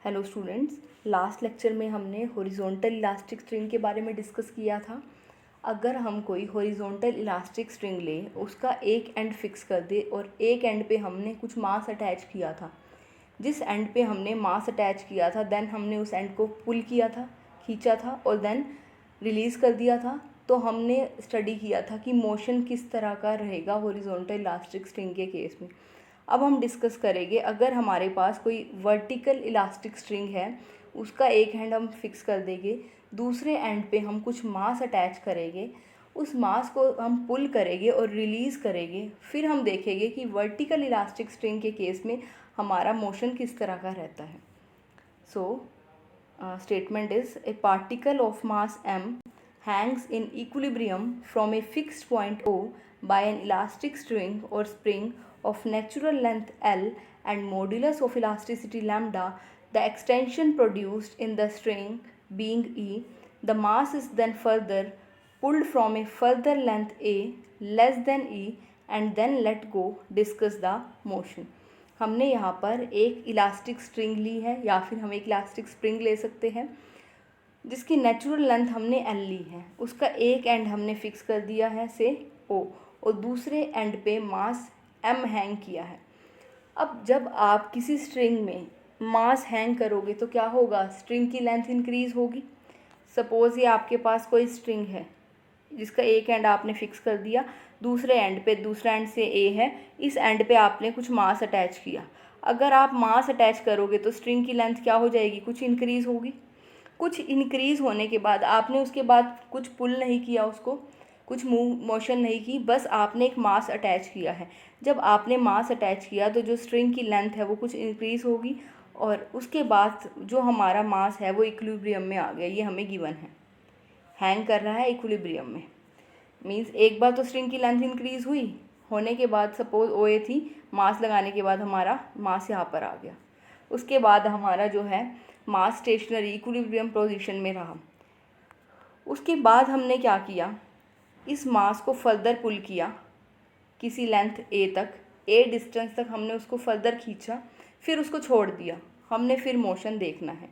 Hello students, last lecture में हमने horizontal elastic string के बारे में डिस्कस किया था। अगर हम कोई हॉरिजॉन्टल इलास्टिक स्ट्रिंग लें, उसका एक एंड फिक्स कर दे और एक एंड पे हमने कुछ मास अटैच किया था, जिस एंड पे हमने मास अटैच किया था देन हमने उस एंड को पुल किया था, खींचा था और देन रिलीज़ कर दिया था, तो हमने स्टडी किया था कि मोशन किस तरह का रहेगा हॉरिजॉन्टल इलास्टिक स्ट्रिंग के केस में। अब हम डिस्कस करेंगे, अगर हमारे पास कोई वर्टिकल इलास्टिक स्ट्रिंग है, उसका एक एंड हम फिक्स कर देंगे, दूसरे एंड पे हम कुछ मास अटैच करेंगे, उस मास को हम पुल करेंगे और रिलीज़ करेंगे, फिर हम देखेंगे कि वर्टिकल इलास्टिक स्ट्रिंग के केस में हमारा मोशन किस तरह का रहता है। सो statement is a particle of mass m hangs in equilibrium from a fixed point O by an elastic string or spring of natural length L and modulus of elasticity lambda, the extension produced in the string being E. The mass is then further pulled from a further length A less than E and then let go. Discuss the motion. हमने यहाँ पर एक elastic string ली है, या फिर हम एक elastic spring ले सकते हैं जिसकी नेचुरल लेंथ हमने एल ली है। उसका एक एंड हमने फिक्स कर दिया है से ओ और दूसरे एंड पे मास एम हैंग किया है। अब जब आप किसी स्ट्रिंग में मास हैंग करोगे तो क्या होगा, स्ट्रिंग की लेंथ इंक्रीज़ होगी। सपोज़ ये आपके पास कोई स्ट्रिंग है जिसका एक एंड आपने फिक्स कर दिया, दूसरे एंड पे, दूसरा एंड से ए है, इस एंड पे आपने कुछ मास अटैच किया। अगर आप मास अटैच करोगे तो स्ट्रिंग की लेंथ क्या हो जाएगी, कुछ इंक्रीज़ होगी। कुछ इंक्रीज़ होने के बाद आपने उसके बाद कुछ पुल नहीं किया, उसको कुछ मोशन नहीं की, बस आपने एक मास अटैच किया है। जब आपने मास अटैच किया तो जो स्ट्रिंग की लेंथ है वो कुछ इंक्रीज़ होगी और उसके बाद जो हमारा मास है वो इक्विलिब्रियम में आ गया। ये हमें गिवन है, हैंग कर रहा है इक्विलिब्रियम में। मीन्स एक बार तो स्ट्रिंग की लेंथ इंक्रीज़ हुई, होने के बाद सपोज ओ ए थी, मास लगाने के बाद हमारा मास यहाँ पर आ गया। उसके बाद हमारा जो है मास स्टेशनरी इक्विलिब्रियम पोजीशन में रहा। उसके बाद हमने क्या किया, इस मास को फर्दर पुल किया किसी लेंथ ए तक, ए डिस्टेंस तक हमने उसको फर्दर खींचा, फिर उसको छोड़ दिया, हमने फिर मोशन देखना है।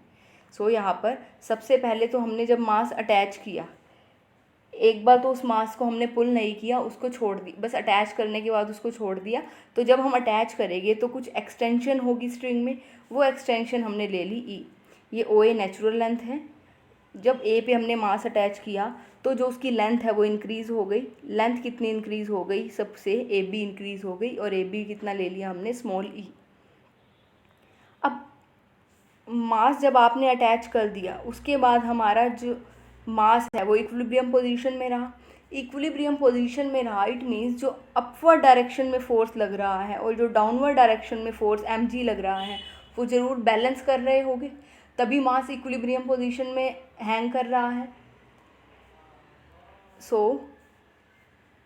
सो यहाँ पर सबसे पहले तो हमने जब मास अटैच किया, एक बार तो उस मास को हमने पुल नहीं किया, उसको छोड़ दी, बस अटैच करने के बाद उसको छोड़ दिया। तो जब हम अटैच करेंगे तो कुछ एक्सटेंशन होगी स्ट्रिंग में, वो एक्सटेंशन हमने ले ली ई। ये ओ ए नेचुरल लेंथ है। जब ए पे हमने मास अटैच किया तो जो उसकी लेंथ है वो इंक्रीज़ हो गई। लेंथ कितनी इंक्रीज़ हो गई, सबसे ए बी इंक्रीज़ हो गई और ए बी कितना ले लिया हमने, स्मॉल ई। अब मास जब आपने अटैच कर दिया, उसके बाद हमारा जो मास है वो इक्विलिब्रियम पोजीशन में रहा। इक्विलिब्रियम पोजीशन में रहा, इट मीन्स जो अपवर्ड डायरेक्शन में फोर्स लग रहा है और जो डाउनवर्ड डायरेक्शन में फोर्स एम जी लग रहा है वो ज़रूर बैलेंस कर रहे होंगे, तभी मास इक्विलिब्रियम पोजीशन में हैंग कर रहा है। सो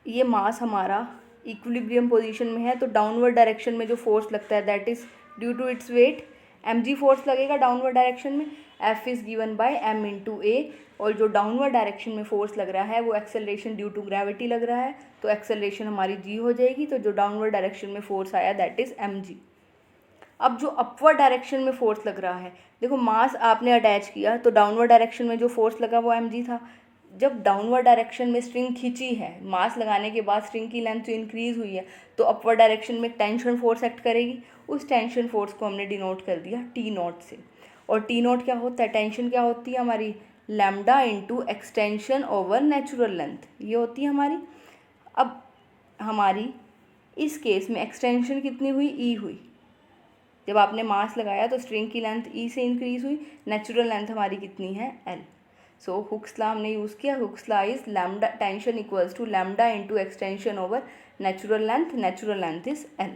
ये मास हमारा इक्विलिब्रियम पोजीशन में है, तो डाउनवर्ड डायरेक्शन में जो फोर्स लगता है that is due to its weight, M G force लगेगा डाउनवर्ड डायरेक्शन में। F is given by M into A, और जो डाउनवर्ड डायरेक्शन में फोर्स लग रहा है वो एक्सेलरेशन ड्यू टू ग्रेविटी लग रहा है, तो एक्सेलरेशन हमारी जी हो जाएगी। तो जो डाउनवर्ड डायरेक्शन में फोर्स आया दैट इज़ एम जी। अब जो अपवर्ड डायरेक्शन में फोर्स लग रहा है, देखो मास आपने अटैच किया तो डाउनवर्ड डायरेक्शन में जो फोर्स लगा वो एम जी था। जब डाउनवर्ड डायरेक्शन में स्ट्रिंग खींची है, मास लगाने के बाद स्ट्रिंग की लेंथ जो इंक्रीज़ हुई है, तो अपवर्ड डायरेक्शन में टेंशन फोर्स एक्ट करेगी। उस टेंशन फोर्स को हमने डिनोट कर दिया टी नॉट से। और टी नॉट क्या होता है, टेंशन क्या होती है हमारी, lambda into extension over natural length, ये होती है हमारी। अब हमारी इस केस में एक्सटेंशन कितनी हुई, ई हुई। जब आपने मास लगाया तो स्ट्रिंग की लेंथ ई से इंक्रीज़ हुई, नेचुरल लेंथ हमारी कितनी है, एल। सो हुक्स लॉ हमने यूज़ किया, Hooke's law is lambda tension equals to lambda into extension over natural length is L.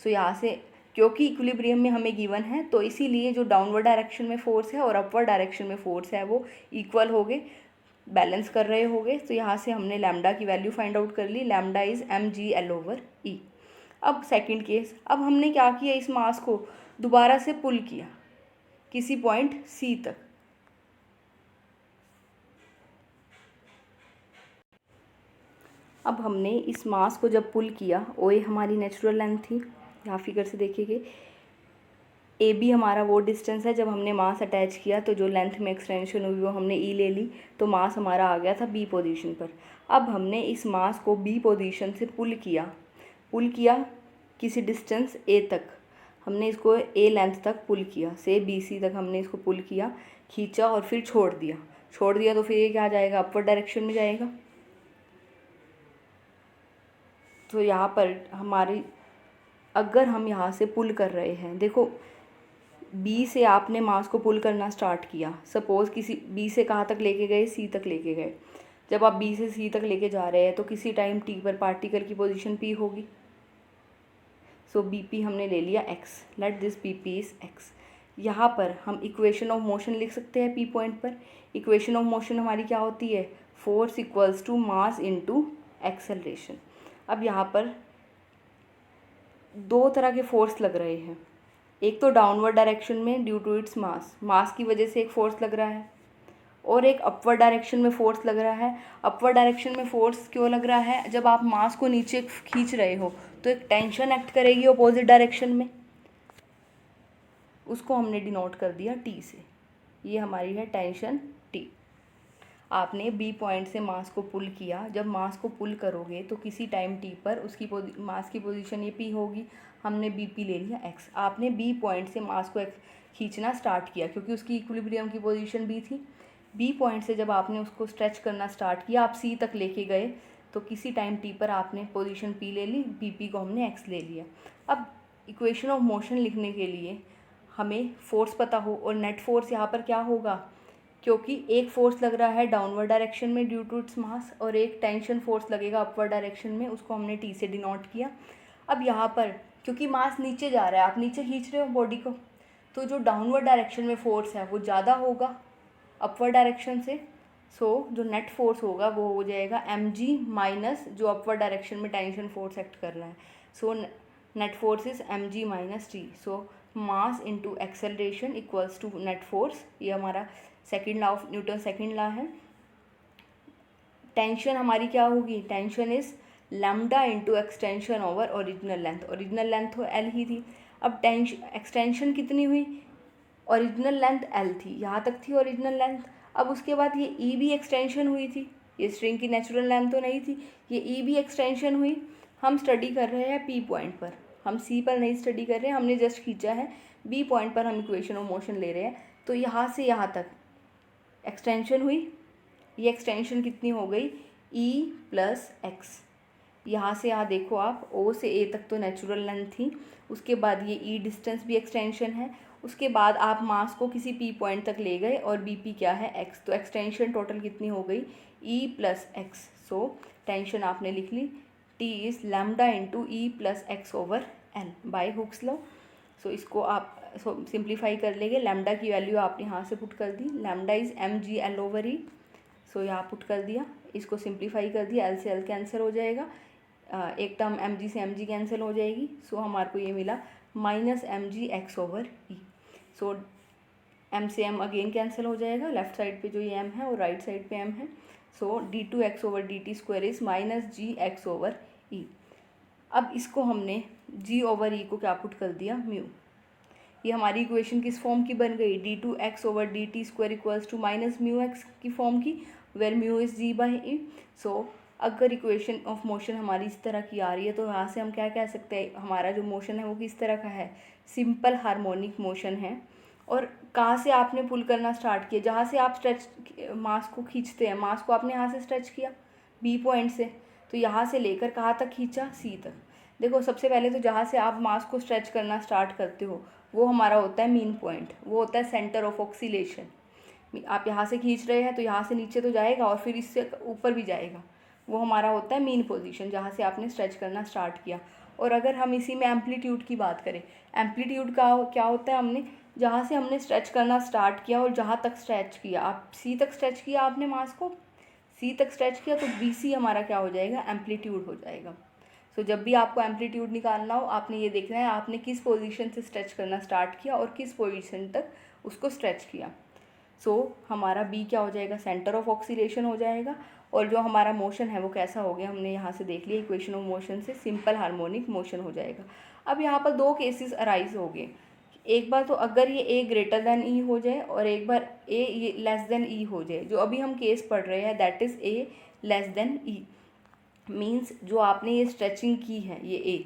So यहाँ से क्योंकि इक्विलिब्रियम में हमें गिवन है, तो इसीलिए जो डाउनवर्ड डायरेक्शन में फोर्स है और अपवर्ड डायरेक्शन में फोर्स है वो इक्वल हो गए, बैलेंस कर रहे होंगे। तो यहाँ से हमने लैम्डा की वैल्यू फाइंड आउट कर ली, lambda is M G L over E. अब सेकंड केस, अब हमने क्या किया, इस मास को दोबारा से पुल किया किसी पॉइंट सी तक। अब हमने इस मास को जब पुल किया, ओ ए हमारी नेचुरल लेंथ थी, यहाँ फिगर से देखिए, ए बी हमारा वो डिस्टेंस है जब हमने मास अटैच किया तो जो लेंथ में एक्सटेंशन हुई वो हमने ई ले ली, तो मास हमारा आ गया था बी पोजीशन पर। अब हमने इस मास को बी पोजीशन से पुल किया किसी डिस्टेंस ए तक, हमने इसको ए लेंथ तक पुल किया, से बी सी तक हमने इसको पुल किया, खींचा और फिर छोड़ दिया तो फिर ये क्या जाएगा, अपवर्ड डायरेक्शन में जाएगा। तो यहाँ पर हमारी, अगर हम यहाँ से पुल कर रहे हैं, देखो बी से आपने मास को पुल करना स्टार्ट किया, सपोज़ किसी बी से कहाँ तक लेके गए, सी तक लेके गए। जब आप बी से सी तक लेके जा रहे हैं तो किसी टाइम टी पर पार्टिकल की पोजीशन पी होगी। सो बी पी हमने ले लिया X, let this B P is X. यहाँ पर हम इक्वेशन ऑफ मोशन लिख सकते हैं पी पॉइंट पर। इक्वेशन ऑफ मोशन हमारी क्या होती है, force equals to mass into acceleration. अब यहाँ पर दो तरह के फोर्स लग रहे हैं, एक तो डाउनवर्ड डायरेक्शन में ड्यू टू इट्स मास की वजह से एक फोर्स लग रहा है, और एक अपवर्ड डायरेक्शन में फोर्स लग रहा है। अपवर्ड डायरेक्शन में फोर्स क्यों लग रहा है, जब आप मास को नीचे खींच रहे हो तो एक टेंशन एक्ट करेगी अपोजिट डायरेक्शन में, उसको हमने डिनोट कर दिया टी से। ये हमारी है टेंशन टी। आपने बी पॉइंट से मास को पुल किया, जब मास को पुल करोगे तो किसी टाइम टी पर उसकी मास की पोजीशन ये पी होगी, हमने बी पी ले लिया एक्स। आपने बी पॉइंट से मास को खींचना स्टार्ट किया क्योंकि उसकी इक्विलिब्रियम की पोजीशन बी थी। बी पॉइंट से जब आपने उसको स्ट्रेच करना स्टार्ट किया, आप सी तक लेके गए, तो किसी टाइम टी पर आपने पोजीशन पी ले ली, बी पी को हमने एक्स ले लिया। अब इक्वेशन ऑफ मोशन लिखने के लिए हमें फोर्स पता हो, और नेट फोर्स यहाँ पर क्या होगा, क्योंकि एक फोर्स लग रहा है डाउनवर्ड डायरेक्शन में ड्यू टू इट्स मास, और एक टेंशन फोर्स लगेगा अपवर्ड डायरेक्शन में, उसको हमने टी से डिनोट किया। अब यहाँ पर क्योंकि मास नीचे जा रहा है, आप नीचे खींच रहे हो बॉडी को, तो जो डाउनवर्ड डायरेक्शन में फोर्स है वो ज़्यादा होगा अपवर्ड डायरेक्शन से। सो जो नेट फोर्स होगा वो हो जाएगा एम जी माइनस जो अपवर्ड डायरेक्शन में टेंशन फोर्स एक्ट कर रहा है। So net force is M G minus T. So mass into acceleration equals to net force. ये हमारा second law of Newton second law है। टेंशन हमारी क्या होगी, tension is lambda into extension over original length. Original length तो L ही थी, अब एक्सटेंशन कितनी हुई, ओरिजिनल लेंथ एल थी, यहाँ तक थी ओरिजिनल लेंथ। अब उसके बाद ये ई भी एक्सटेंशन हुई थी, ये स्ट्रिंग की नेचुरल लेंथ तो नहीं थी, ये ई भी एक्सटेंशन हुई। हम स्टडी कर रहे हैं पी पॉइंट पर, हम सी पर नहीं स्टडी कर रहे हैं, हमने जस्ट खींचा है बी पॉइंट पर, हम इक्वेशन ऑफ मोशन ले रहे हैं। तो यहाँ से यहाँ तक एक्सटेंशन हुई, ये एक्सटेंशन कितनी हो गई, ई प्लस एक्स। यहाँ से यहाँ देखो आप, ओ से ए तक तो नेचुरल लेंथ थी, उसके बाद ये ई डिस्टेंस भी एक्सटेंशन है, उसके बाद आप मास को किसी पी पॉइंट तक ले गए और बी पी क्या है एक्स, तो एक्सटेंशन टोटल कितनी हो गई, E plus X. So tension आपने लिख ली, T is lambda into E plus X over L by Hooke's law. So इसको आप सिंप्लीफाई कर लेंगे, लैम्डा की वैल्यू आपने यहाँ से पुट कर दी, lambda is M G L over E. So यहाँ पुट कर दिया, इसको सिंप्लीफाई कर दिया, एल से एल कैंसिल हो जाएगा, एक टर्म एम जी से एम जी कैंसिल हो जाएगी। सो हमारे को ये मिला minus M G X over E. So M से एम अगेन कैंसिल हो जाएगा, लेफ्ट साइड पे जो ये एम है और राइट साइड पे एम है। So D two X over D T square is minus G X over E. अब इसको हमने जी ओवर ई को क्या पुट कर दिया, म्यू। ये हमारी इक्वेशन किस फॉर्म की बन गई, D two X over D T square equals to minus mu X की फॉर्म की, where mu is G by E. So अगर इक्वेशन ऑफ मोशन हमारी इस तरह की आ रही है तो यहाँ से हम क्या कह सकते हैं, हमारा जो मोशन है वो किस तरह का है, सिंपल हार्मोनिक मोशन है। और कहाँ से आपने पुल करना स्टार्ट किया, जहाँ से आप स्ट्रेच मास को खींचते हैं, मास को आपने यहाँ से स्ट्रेच किया बी पॉइंट से, तो यहाँ से लेकर कहाँ तक खींचा, सी तक। देखो सबसे पहले तो जहाँ से आप मास को स्ट्रेच करना स्टार्ट करते हो वो हमारा होता है मीन पॉइंट, वो होता है सेंटर ऑफ ऑक्सीलेशन। आप यहाँ से खींच रहे हैं तो यहाँ से नीचे तो जाएगा और फिर इससे ऊपर भी जाएगा, वो हमारा होता है मीन पोजीशन, जहाँ से आपने स्ट्रेच करना स्टार्ट किया। और अगर हम इसी में एम्पलीट्यूड की बात करें, एम्पलीट्यूड का क्या होता है, हमने जहाँ से हमने स्ट्रेच करना स्टार्ट किया और जहाँ तक स्ट्रेच किया, आप सी तक स्ट्रेच किया, आपने मास को सी तक स्ट्रेच किया, तो बी सी हमारा क्या हो जाएगा, एम्पलीट्यूड हो जाएगा। सो जब भी आपको एम्पलीट्यूड निकालना हो, आपने ये देखना है आपने किस पोजीशन से स्ट्रेच करना स्टार्ट किया और किस पोजीशन तक उसको स्ट्रेच किया। सो हमारा बी क्या हो जाएगा, सेंटर ऑफ ऑक्सीलेशन हो जाएगा। और जो हमारा मोशन है वो कैसा हो गया, हमने यहाँ से देख लिया, इक्वेशन ऑफ मोशन से सिंपल हार्मोनिक मोशन हो जाएगा। अब यहाँ पर दो केसेस अराइज हो गए, एक बार तो अगर ये ए ग्रेटर देन ई हो जाए और एक बार ए ये लेस देन ई हो जाए, जो अभी हम केस पढ़ रहे हैं that is a less than E, means जो आपने ये स्ट्रेचिंग की है ये ए,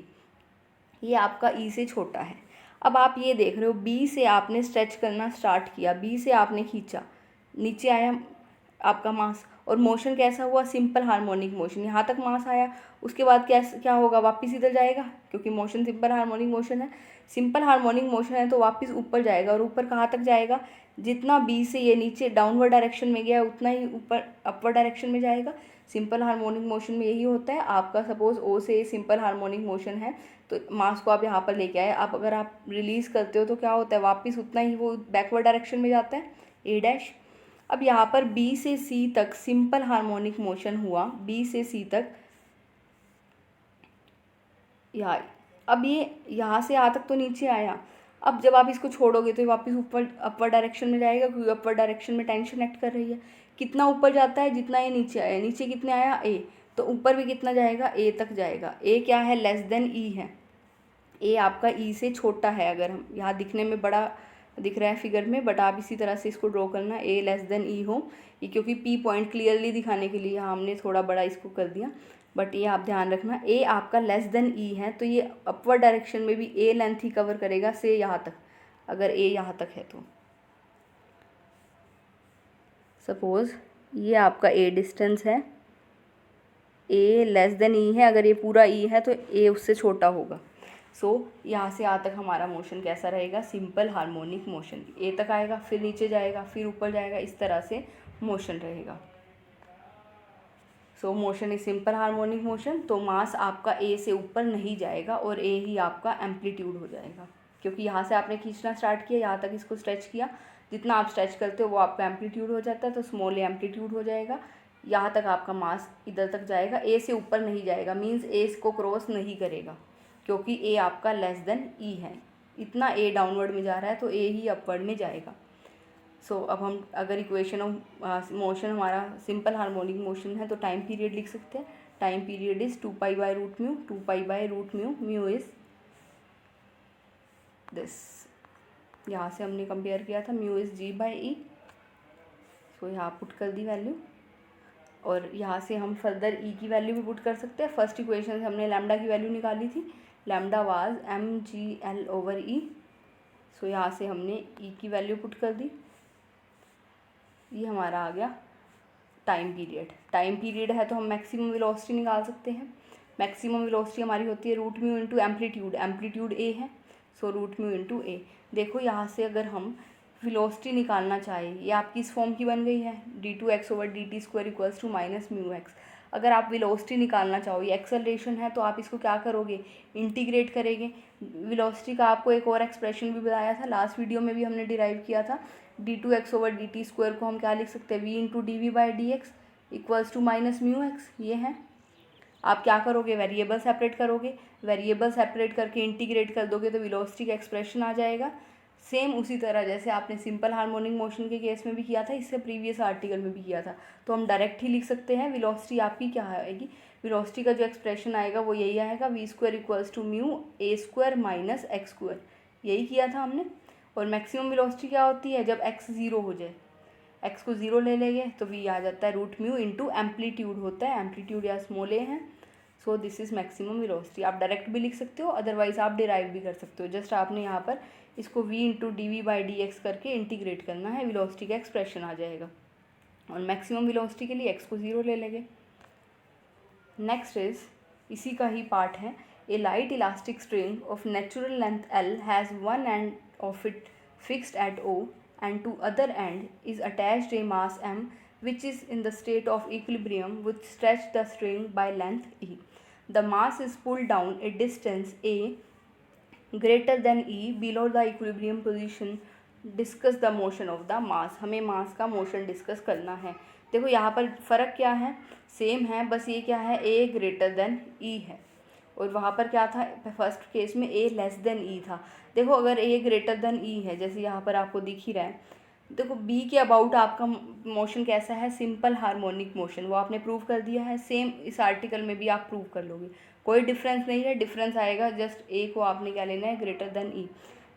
ये आपका ई से छोटा है। अब आप ये देख रहे हो बी से आपने स्ट्रेच करना स्टार्ट किया, बी से आपने खींचा, नीचे आया आपका मास, और मोशन कैसा हुआ, सिंपल हार्मोनिक मोशन, यहाँ तक मास आया, उसके बाद क्या होगा, वापस इधर जाएगा, क्योंकि मोशन सिंपल हार्मोनिक मोशन है। सिंपल हार्मोनिक मोशन है तो वापस ऊपर जाएगा, और ऊपर कहाँ तक जाएगा, जितना बी से ये नीचे डाउनवर्ड डायरेक्शन में गया उतना ही ऊपर अपवर्ड डायरेक्शन में जाएगा। सिंपल हार्मोनिक मोशन में यही होता है। आपका सपोज ओ से सिंपल हार्मोनिक मोशन है तो मास को आप यहाँ पर लेके आए, अब अगर आप रिलीज़ करते हो तो क्या होता है, वापस उतना ही वो बैकवर्ड डायरेक्शन में जाता है, ए डैश। अब यहाँ पर बी से सी तक सिंपल हार्मोनिक मोशन हुआ, बी से सी तक यहाँ, अब ये यहाँ से यहाँ तक तो नीचे आया। अब जब आप इसको छोड़ोगे तो वापस ऊपर अपर डायरेक्शन में जाएगा, क्योंकि अपर डायरेक्शन में टेंशन एक्ट कर रही है। कितना ऊपर जाता है, जितना ये नीचे आया, नीचे कितने आया ए, तो ऊपर भी कितना जाएगा, ए तक जाएगा। ए क्या है, लेस देन ई है, ए आपका ई से छोटा है। अगर हम यहाँ दिखने में बड़ा दिख रहा है फिगर में, बट आप इसी तरह से इसको ड्रॉ करना, ए लेस देन ई हो, ये क्योंकि पी पॉइंट क्लियरली दिखाने के लिए यहाँ हमने थोड़ा बड़ा इसको कर दिया, बट ये आप ध्यान रखना ए आपका लेस देन ई है तो ये अपवर्ड डायरेक्शन में भी ए लेंथ ही कवर करेगा से यहाँ तक, अगर ए यहाँ तक है तो। सपोज ये आपका ए डिस्टेंस है, ए लेस देन ई है, अगर ये पूरा ई है तो ए उससे छोटा होगा। सो यहाँ से यहाँ तक हमारा मोशन कैसा रहेगा, सिंपल हार्मोनिक मोशन, ए तक आएगा, फिर नीचे जाएगा, फिर ऊपर जाएगा, इस तरह से मोशन रहेगा। सो motion is simple harmonic motion, तो मास आपका ए से ऊपर नहीं जाएगा और ए ही आपका एम्पलीट्यूड हो जाएगा, क्योंकि यहाँ से आपने खींचना स्टार्ट किया, यहाँ तक इसको स्ट्रेच किया, जितना आप स्ट्रेच करते हो वो आपका एम्पलीट्यूड हो जाता है, तो स्मॉल ए एम्पलीट्यूड हो जाएगा। यहाँ तक आपका मास इधर तक जाएगा, ए से ऊपर नहीं जाएगा, मीन्स ए इसको क्रॉस नहीं करेगा, क्योंकि ए आपका लेस देन ई है। इतना ए डाउनवर्ड में जा रहा है तो ए ही अपवर्ड में जाएगा। सो अब हम अगर इक्वेशन ऑफ मोशन हमारा सिंपल हार्मोनिक मोशन है तो टाइम पीरियड लिख सकते हैं। Time period is 2π/√μ, 2π/√μ, mu is this, यहाँ से हमने कंपेयर किया था, म्यू इज g/e। सो यहाँ पुट कर दी वैल्यू, और यहाँ से हम फर्दर ई की वैल्यू भी पुट कर सकते हैं। फर्स्ट इक्वेशन से हमने लैम्डा की वैल्यू निकाली थी, लैम्डा वाज mgl/e। सो यहाँ से हमने ई की वैल्यू पुट कर दी, ये हमारा आ गया टाइम पीरियड। टाइम पीरियड है तो हम मैक्सिमम वेलोसिटी निकाल सकते हैं। मैक्सिमम वेलोसिटी हमारी होती है √μ इंटू एम्पलीट्यूड, एम्पलीट्यूड ए है, सो √μ इंटू ए। देखो यहाँ से अगर हम वेलोसिटी निकालना चाहें, ये आपकी इस फॉर्म की बन गई है, d2x/dt² = -μx। अगर आप वेलोसिटी निकालना चाहो, ये एक्सेलरेशन है, तो आप इसको क्या करोगे, इंटीग्रेट करेंगे। वेलोसिटी का आपको एक और एक्सप्रेशन भी बताया था, लास्ट वीडियो में भी हमने डिराइव किया था। d2x/dt² को हम क्या लिख सकते हैं, v × dv/dx = -μx। ये है, आप क्या करोगे, वेरिएबल सेपरेट करोगे, वेरिएबल सेपरेट करके इंटीग्रेट कर दोगे तो वेलोसिटी का एक्सप्रेशन आ जाएगा। सेम उसी तरह जैसे आपने सिंपल हार्मोनिक मोशन के केस में भी किया था, इससे प्रीवियस आर्टिकल में भी किया था, तो हम डायरेक्ट ही लिख सकते हैं। वेलोसिटी आपकी क्या आएगी, वेलोसिटी का जो एक्सप्रेशन आएगा वो यही आएगा, v² = μa² - x², यही किया था हमने। और मैक्सिमम वेलोसिटी क्या होती है, जब x 0 हो जाए, x को 0 ले लेंगे तो v आ जाता है √μ इंटू एम्पलीट्यूड होता है, एम्पलीट्यूड या स्मॉल ए है। So this is maximum velocity. आप डायरेक्ट भी लिख सकते हो, अदरवाइज आप डिराइव भी कर सकते हो। जस्ट आपने यहाँ पर इसको v × dv/dx करके इंटीग्रेट करना है, वेलोसिटी का एक्सप्रेशन आ जाएगा। और मैक्सिमम वेलोसिटी के लिए x को 0 ले लेंगे। नेक्स्ट इज, इसी का ही पार्ट है, a light elastic string of natural length L has one end of it fixed at O and to other end is attached a mass m which is in the state of equilibrium which stretch the string by length e. The mass is pulled down a distance a greater than e below the equilibrium position. Discuss the motion of the mass. हमें मास का motion discuss करना है। देखो यहाँ पर फ़र्क क्या है, सेम है, बस ये क्या है, a ग्रेटर देन e है, और वहाँ पर क्या था, फर्स्ट केस में a लेस देन e था। देखो अगर a ग्रेटर देन e है, जैसे यहाँ पर आपको दिख ही रहा है, देखो b के अबाउट आपका मोशन कैसा है, सिंपल हार्मोनिक मोशन, वो आपने प्रूव कर दिया है। सेम इस आर्टिकल में भी आप प्रूव कर लोगे, कोई डिफरेंस नहीं है। डिफरेंस आएगा जस्ट a को आपने क्या लेना है, ग्रेटर देन e।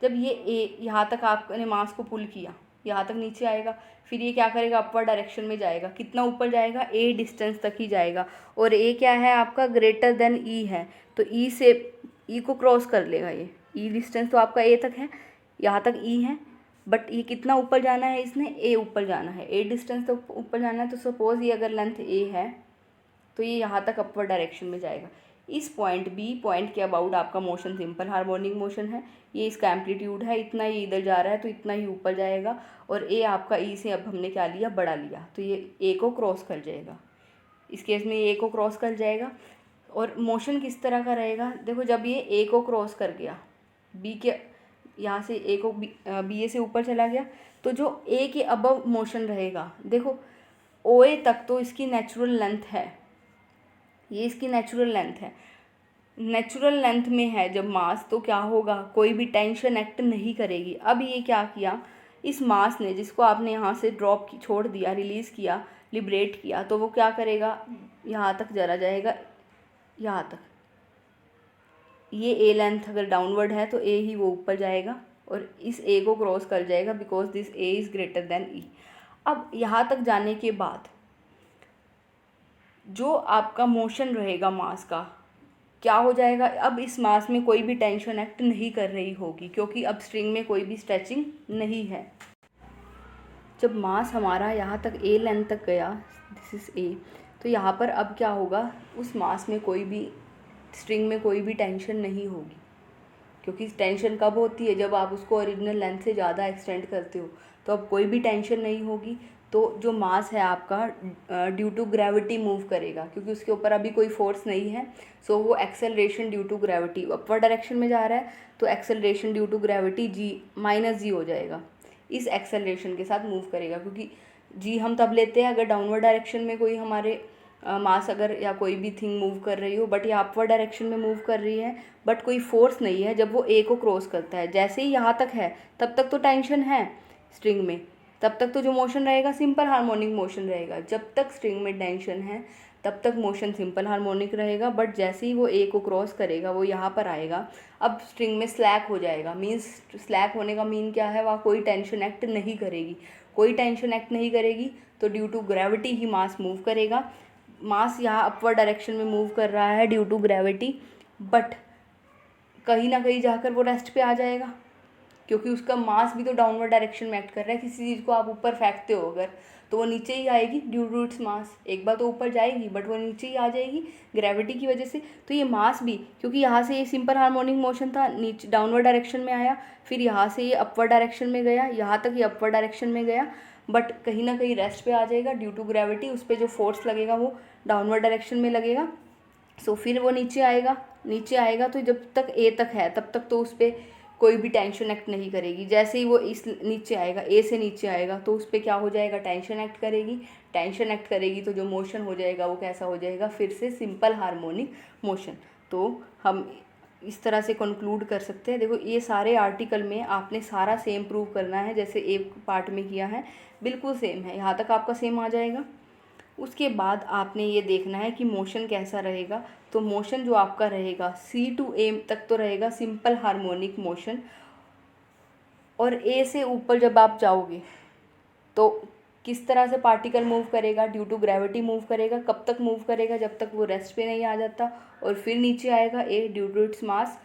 जब ये ए यहाँ तक आपने मास को पुल किया, यहाँ तक नीचे आएगा, फिर ये क्या करेगा, अपर डायरेक्शन में जाएगा। कितना ऊपर जाएगा, ए डिस्टेंस तक ही जाएगा। और ए क्या है आपका, ग्रेटर देन ई है, तो ई से ई को क्रॉस कर लेगा। ये ई डिस्टेंस तो आपका ए तक है, यहाँ तक ई है, बट ये कितना ऊपर जाना है, इसने ए ऊपर जाना है, ए डिस्टेंस तो ऊपर जाना है। तो सपोज़ ये अगर लेंथ ए है तो ये यहाँ तक अपर डायरेक्शन में जाएगा। इस पॉइंट बी पॉइंट के अबाउट आपका मोशन सिंपल हार्मोनिक मोशन है। ये इसका एम्पलीट्यूड है, इतना ही इधर जा रहा है तो इतना ही ऊपर जाएगा। और ए आपका ई से अब हमने क्या लिया, बड़ा लिया, तो ये ए को क्रॉस कर जाएगा। इस केस में ए को क्रॉस कर जाएगा। और मोशन किस तरह का रहेगा, देखो जब ये ए को क्रॉस कर गया, बी के यहाँ से ए को बी ए से ऊपर चला गया, तो जो ए के अबव मोशन रहेगा, देखो ओ ए तक तो इसकी नेचुरल लेंथ है, ये इसकी नेचुरल लेंथ है। नेचुरल लेंथ में है जब मास, तो क्या होगा, कोई भी टेंशन एक्ट नहीं करेगी। अब ये क्या किया, इस मास ने जिसको आपने यहाँ से ड्रॉप छोड़ दिया, रिलीज़ किया, लिबरेट किया, तो वो क्या करेगा, यहाँ तक जरा जाएगा, यहाँ तक। ये ए लेंथ अगर डाउनवर्ड है तो ए ही वो ऊपर जाएगा और इस ए को क्रॉस कर जाएगा, because this A is greater than E. अब यहाँ तक जाने के बाद जो आपका मोशन रहेगा मास का, क्या हो जाएगा, अब इस मास में कोई भी टेंशन एक्ट नहीं कर रही होगी, क्योंकि अब स्ट्रिंग में कोई भी स्ट्रेचिंग नहीं है। जब मास हमारा यहाँ तक ए लेंथ तक गया, दिस इज़ ए, तो यहाँ पर अब क्या होगा, उस मास में कोई भी, स्ट्रिंग में कोई भी टेंशन नहीं होगी। क्योंकि टेंशन कब होती है, जब आप उसको ओरिजिनल लेंथ से ज़्यादा एक्सटेंड करते हो, तो अब कोई भी टेंशन नहीं होगी। तो जो मास है आपका ड्यू टू ग्रेविटी मूव करेगा, क्योंकि उसके ऊपर अभी कोई फोर्स नहीं है। सो वो acceleration due to gravity, upper direction में जा रहा है तो acceleration due to gravity G हो जाएगा, इस एक्सेलरेशन के साथ मूव करेगा। क्योंकि जी हम तब लेते हैं अगर डाउनवर्ड डायरेक्शन में कोई हमारे मास अगर या कोई भी थिंग मूव कर रही हो, बट ये अपवर्ड डायरेक्शन में मूव कर रही है, बट कोई फोर्स नहीं है। जब वो ए को क्रॉस करता है, जैसे ही यहाँ तक है तब तक तो टेंशन है स्ट्रिंग में, तब तक तो जो मोशन रहेगा सिंपल हार्मोनिक मोशन रहेगा। जब तक स्ट्रिंग में टेंशन है तब तक मोशन सिंपल हार्मोनिक रहेगा, बट जैसे ही वो ए को क्रॉस करेगा, वो यहाँ पर आएगा, अब स्ट्रिंग में स्लैक हो जाएगा। मीन्स स्लैक होने का मीन क्या है, वह कोई टेंशन एक्ट नहीं करेगी। कोई टेंशन एक्ट नहीं करेगी तो ड्यू टू ग्रेविटी ही मास मूव करेगा। मास यहाँ अपवर्ड डायरेक्शन में मूव कर रहा है ड्यू टू ग्रेविटी, बट कहीं ना कहीं जाकर वो रेस्ट पे आ जाएगा, क्योंकि उसका मास भी तो डाउनवर्ड डायरेक्शन में एक्ट कर रहा है। किसी चीज़ को आप ऊपर फेंकते हो अगर, तो वो नीचे ही आएगी ड्यू टू इट्स मास। एक बार तो ऊपर जाएगी बट वो नीचे ही आ जाएगी ग्रेविटी की वजह से। तो ये मास भी, क्योंकि यहाँ से ये सिंपल हार्मोनिक मोशन था, नीचे डाउनवर्ड डायरेक्शन में आया, फिर यहाँ से ये अपवर्ड डायरेक्शन में गया, यहाँ तक ये अपवर्ड डायरेक्शन में गया, बट कहीं ना कहीं रेस्ट पे आ जाएगा ड्यू टू ग्रेविटी। उस पर जो फोर्स लगेगा वो डाउनवर्ड डायरेक्शन में लगेगा। सो फिर वो नीचे आएगा तो जब तक ए तक है तब तक तो उस पर कोई भी टेंशन एक्ट नहीं करेगी। जैसे ही वो इस नीचे आएगा, ए से नीचे आएगा, तो उस पर क्या हो जाएगा, टेंशन एक्ट करेगी तो जो मोशन हो जाएगा वो कैसा हो जाएगा, फिर से सिंपल हार्मोनिक मोशन। तो हम इस तरह से कंक्लूड कर सकते हैं। देखो ये सारे आर्टिकल में आपने सारा सेम प्रूव करना है, जैसे एक पार्ट में किया है बिल्कुल सेम है, यहाँ तक आपका सेम आ जाएगा। उसके बाद आपने ये देखना है कि मोशन कैसा रहेगा। तो मोशन जो आपका रहेगा सी टू ए तक तो रहेगा सिंपल हार्मोनिक मोशन, और ए से ऊपर जब आप जाओगे तो किस तरह से पार्टिकल मूव करेगा, ड्यू टू ग्रेविटी मूव करेगा। कब तक मूव करेगा, जब तक वो रेस्ट पे नहीं आ जाता, और फिर नीचे आएगा ए ड्यू टू इट्स मास।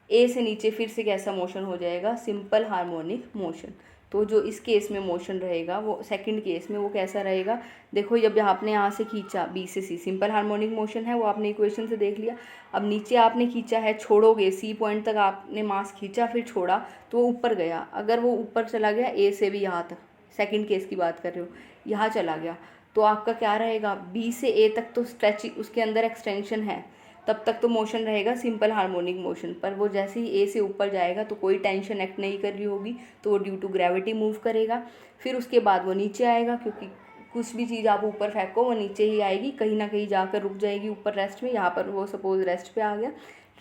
ए से नीचे फिर से कैसा मोशन हो जाएगा, सिंपल हार्मोनिक मोशन। तो जो इस केस में मोशन रहेगा वो सेकंड केस में वो कैसा रहेगा, देखो जब आपने यहाँ से खींचा बी से सी, सिंपल हार्मोनिक मोशन है, वो आपने इक्वेशन से देख लिया। अब नीचे आपने खींचा है, छोड़ोगे, सी पॉइंट तक आपने मास खींचा फिर छोड़ा तो वो ऊपर गया। अगर वो ऊपर चला गया ए से भी यहाँ तक, सेकंड केस की बात कर रहे हो, यहाँ चला गया, तो आपका क्या रहेगा, बी से ए तक तो स्ट्रेचिंग, उसके अंदर एक्सटेंशन है, तब तक तो मोशन रहेगा सिंपल हार्मोनिक मोशन। पर वो जैसे ही ए से ऊपर जाएगा तो कोई टेंशन एक्ट नहीं कर रही होगी, तो वो ड्यू टू ग्रेविटी मूव करेगा। फिर उसके बाद वो नीचे आएगा, क्योंकि कुछ भी चीज़ आप ऊपर फेंको वो नीचे ही आएगी, कहीं ना कहीं जाकर रुक जाएगी ऊपर रेस्ट में। यहाँ पर वो सपोज रेस्ट पे आ गया,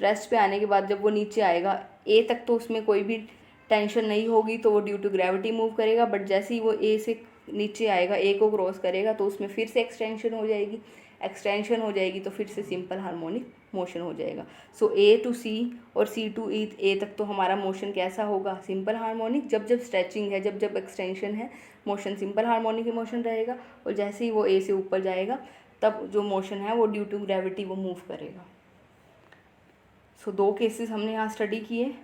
रेस्ट पे आने के बाद जब वो नीचे आएगा ए तक तो उसमें कोई भी टेंशन नहीं होगी, तो वो ड्यू टू ग्रेविटी मूव करेगा। बट जैसे ही वो ए से नीचे आएगा, ए को क्रॉस करेगा, तो उसमें फिर से एक्सटेंशन हो जाएगी। एक्सटेंशन हो जाएगी तो फिर से सिंपल हार्मोनिक मोशन हो जाएगा। सो ए टू सी और सी टू ए तक तो हमारा मोशन कैसा होगा, सिंपल हार्मोनिक। जब जब स्ट्रेचिंग है, जब जब एक्सटेंशन है, मोशन सिंपल हार्मोनिक मोशन रहेगा। और जैसे ही वो ए से ऊपर जाएगा तब जो मोशन है वो ड्यू टू ग्रेविटी वो मूव करेगा। सो 2 केसेस हमने यहाँ स्टडी किए।